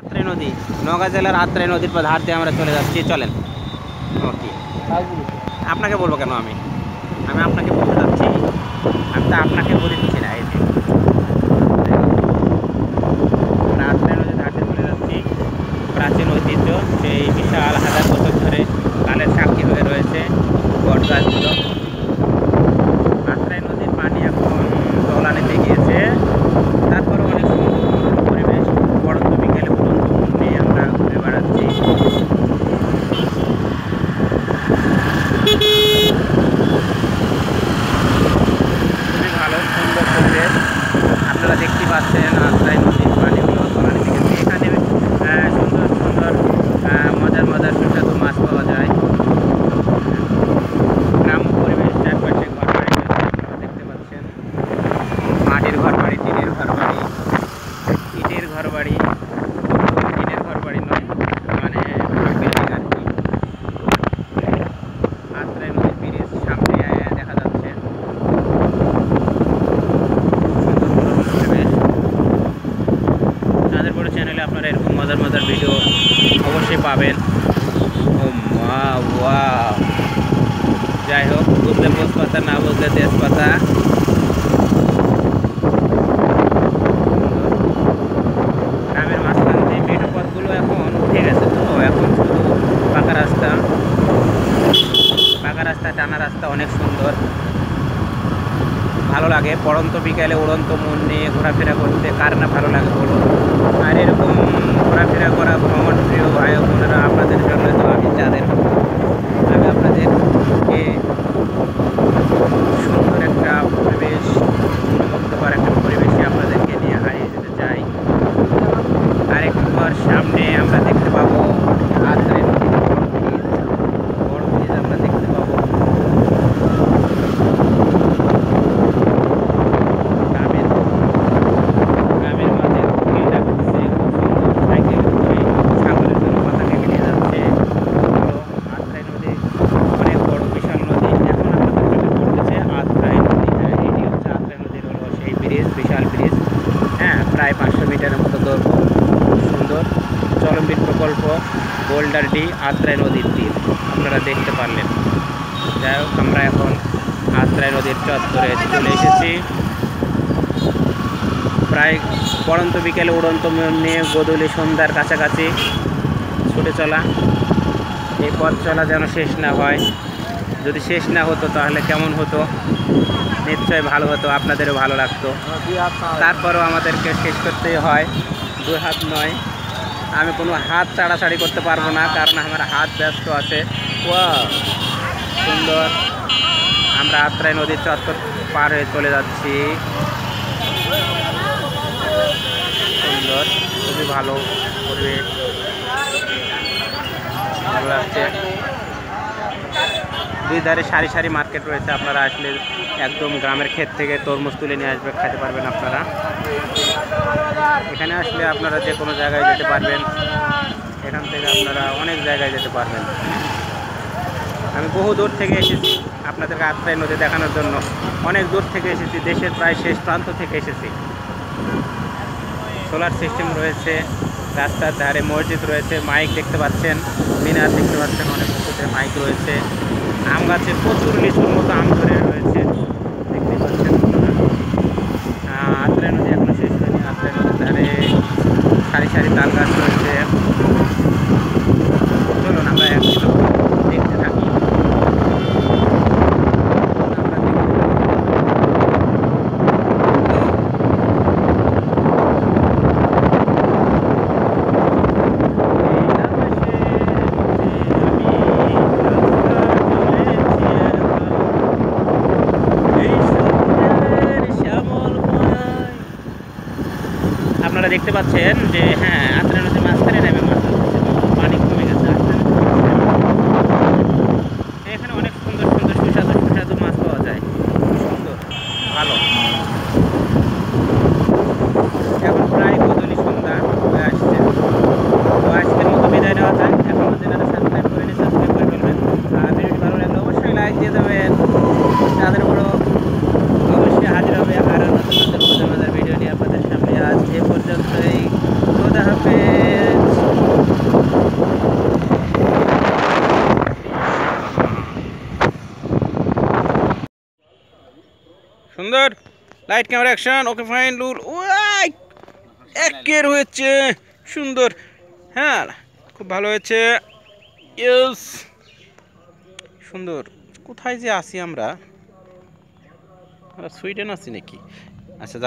আত্রাই নদী, নওগাঁ জেলার আত্রাই নদীর ধার দিয়ে আমরা চলে যাচ্ছি। চলেন। ওকে, আপনাকে বলবো কেন? আমি আপনাকে বলতে যাচ্ছি, আমি তো আপনাকে বলে দিচ্ছি না। এই যে আমরা আত্রাই নদীর ধার দিয়ে চলে যাচ্ছি। প্রাচীন ঐতিহ্য, সেই বিশাল হাজার বছর ধরে কালের সাক্ষী হয়ে রয়েছে বট গাছগুলো। আত্রাই নদীর পানি এখন তলানিতে গিয়েছে, তারপরে অনেক সুন্দর পরিবেশ। পড়ন্ত বিকেলে উড়ন্ত মন নিয়ে আমরা ঘুরে বেড়াচ্ছি। খুবই ভালো সুন্দর পরিবেশ। আপনারা দেখতে পাচ্ছেন আত্রাই নদীর পানিগুলো তলানিতে গেছে। এখানে সুন্দর সুন্দর মজার মজার সুস্বাদু মাছ পাওয়া যায়। গ্রাম্য পরিবেশ, চারপাশে ঘর বাড়ি রয়েছে, আপনারা দেখতে পাচ্ছেন। মাটির ঘর বাড়ি, টিনের ঘর বাড়ি, ইটের ঘর বাড়ি, টিনের ঘর বাড়ি নয়, মানে বিল্ডিং আর কি। আত্রাই নদীর ব্রিজ সামনে দেখা যাচ্ছে। সুন্দর পরিবেশ। তাদের বড় চ্যানেলে আপনারা এরকম মজার মজার ভিডিও অবশ্যই পাবেন। ও মা ওয়াও! যাই হোক, বুঝলে পোষপাতা, না বুঝলে তেজপাতা। গ্রামের মাঝখান দিয়ে মেঠো পথগুলো এখন উঠে গেছে, তো এখন শুধু পাকা রাস্তা। পাকা রাস্তা, টানা রাস্তা, অনেক সুন্দর, ভালো লাগে। পড়ন্ত বিকালে উড়ন্ত মন নিয়ে ঘোরাফেরা করতে কার না ভালো লাগে বলুন? আর এরকম ঘোরাফেরা করা ভ্রমণ প্রিয় ভাই বোনেরা, আপনাদের জন্য তো আমি আপনাদেরকে সুন্দর একটা পরিবেশ, মনোমুগ্ধকর একটা পরিবেশে আপনাদেরকে নিয়ে হারিয়ে যেতে চাই। আরেকটু পর সামনে আমরা দেখতে পাবো আত্রাই নদীর বড় ব্রিজ আমরা দেখতে পাবো। গ্রামের মাঝে ভিড়টা ঘুরছে, খুব সুন্দর। সাইকেল ঘুরে ছাগলের জন্য মাথা কেটে নিয়ে যাচ্ছে। আত্রাই নদী অনেক বড় বিশাল নদী। এখন আপনাদের চোখে পড়তেছে আত্রাই নদী। হ্যাঁ, এটি হচ্ছে আত্রাই নদীর হলো সেই ব্রিজ, বিশাল ব্রিজ। হ্যাঁ, প্রায় 500 মিটারের মতো দৈর্ঘ্য। সুন্দর চলম্বির প্রকল্প, বোল্ডার ডি, আত্রাই নদীর তীর আপনারা দেখতে পারলেন। যাই হোক, আমরা এখন আত্রাই নদীর চত্বরে চলে এসেছি। প্রায় পড়ন্ত বিকেলে উড়ন্ত মন নিয়ে গোধূলি সন্ধ্যার কাছাকাছি ছুটে চলা। এই পথ চলা যেন শেষ না হয়। যদি শেষ না হতো তাহলে কেমন হতো? নিশ্চয়ই ভালো হতো, আপনাদেরও ভালো লাগতো। তারপরেও আমাদেরকে শেষ করতেই হয়। 2 হাত নয়, আমি কোনো হাত ছাড়াছাড়ি করতে পারবো না, কারণ আমার হাত ব্যস্ত আছে। ওয়াও, সুন্দর। আমরা আত্রাই নদীর চত্বর পার হয়ে চলে যাচ্ছি। সুন্দর, খুবই ভালো পরিবেশ, ভালো লাগছে। দুই ধারে সারি সারি মার্কেট রয়েছে। আপনারা আসলে একদম গ্রামের ক্ষেত থেকে তরমুজ তুলে নিয়ে আসবে, খেতে পারবেন আপনারা। এখানে আসলে আপনারা যে কোনো জায়গায় যেতে পারবেন। এখান থেকে আপনারা অনেক জায়গায় যেতে পারবেন। আমি বহু দূর থেকে এসেছি আপনাদেরকে আত্রাই নদী দেখানোর জন্য। অনেক দূর থেকে এসেছি, দেশের প্রায় শেষ প্রান্ত থেকে এসেছি। সোলার সিস্টেম রয়েছে, রাস্তার ধারে মসজিদ রয়েছে, মাইক দেখতে পাচ্ছেন, মিনার দেখতে পাচ্ছেন, অনেক উঁচুতে মাইক রয়েছে। আম গাছে প্রচুর লিচুর মতো আম ধরে রয়েছে, দেখতে পাচ্ছেন। আত্রাই নদী এখনো শেষ হয়নি। আত্রাই নদীর ধারে সারি সারি তাল গাছ রয়েছে। চলুন আমরা একটু দেখতে থাকি। আপনারা দেখতে পাচ্ছেন যে হ্যাঁ, আত্রাই নদীর মাঝখানে নেমে মাছ ধরছে, পানি কমে গেছে। এখানে অনেক সুন্দর সুন্দর সুস্বাদু সুস্বাদু মাছ পাওয়া যায়, সুন্দর ভালো। এখন প্রায় গোধূলি সন্ধ্যা হয়ে আসছে, তো আজকের মতো বিদায় নেওয়া যায়। এখন যারা সাবস্ক্রাইব করেনি সাবস্ক্রাইব করে ফেলবেন। আর ভিডিওটি ভালো লাগলে অবশ্যই লাইক দিয়ে দেবেন। তাদের বড় অবশ্যই হাজির হবে আরও নতুন নতুন মজার মজার ভিডিও নিয়ে আপনাদের সামনে। আজ এ পর্যন্তই। খোদা হাফেজ। সুন্দর, light camera action, okay fine লুল, ওয়াই একের হয়েছে, সুন্দর, হ্যাঁ খুব ভালো হয়েছে, ইয়েস সুন্দর। কোথায় যে আছি আমরা, সুইডেন আছি নাকি? আচ্ছা।